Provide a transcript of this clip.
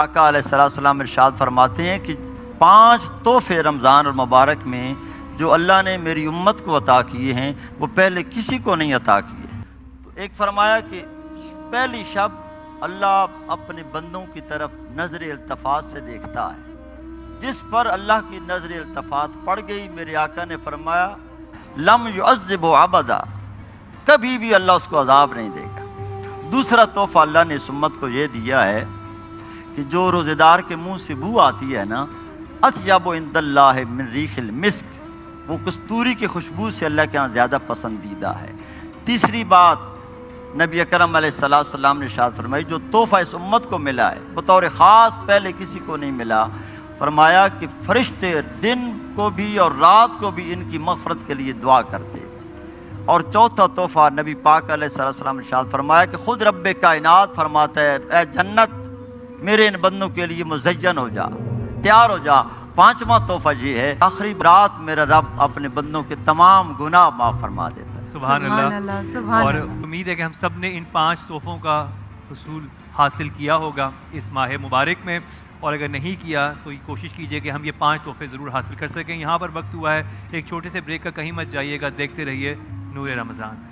آقا علیہ السلام ارشاد فرماتے ہیں کہ 5 تحفے رمضان اور مبارک میں جو اللہ نے میری امت کو عطا کیے ہیں وہ پہلے کسی کو نہیں عطا کیے۔ تو ایک فرمایا کہ پہلی شب اللہ اپنے بندوں کی طرف نظر التفات سے دیکھتا ہے، جس پر اللہ کی نظر التفات پڑ گئی میرے آقا نے فرمایا لم یعذب عبدا، کبھی بھی اللہ اس کو عذاب نہیں دے گا۔ دوسرا تحفہ اللہ نے اس امت کو یہ دیا ہے کہ جو روزے دار کے منہ سے بو آتی ہے نا، اطیب عند اللہ من ریح المسک، وہ کستوری کی خوشبو سے اللہ کے ہاں زیادہ پسندیدہ ہے۔ تیسری بات نبی اکرم علیہ السلام نے ارشاد فرمائی جو تحفہ اس امت کو ملا ہے بطور خاص پہلے کسی کو نہیں ملا، فرمایا کہ فرشتے دن کو بھی اور رات کو بھی ان کی مغفرت کے لیے دعا کرتے۔ اور چوتھا تحفہ نبی پاک علیہ السلام نے ارشاد فرمایا کہ خود رب کائنات فرماتا ہے اے جنت میرے ان بندوں کے لیے مزین ہو جا، تیار ہو جا۔ پانچواں تحفہ یہ ہے آخری رات میرا رب اپنے بندوں کے تمام گناہ معاف فرما دیتا ہے۔ سبحان اللہ۔ اور امید ہے کہ ہم سب نے ان 5 تحفوں کا حصول حاصل کیا ہوگا اس ماہ مبارک میں، اور اگر نہیں کیا تو کوشش کیجئے کہ ہم یہ 5 تحفے ضرور حاصل کر سکیں۔ یہاں پر وقت ہوا ہے ایک چھوٹے سے بریک کا، کہیں مت جائیے گا، دیکھتے رہیے نور رمضان۔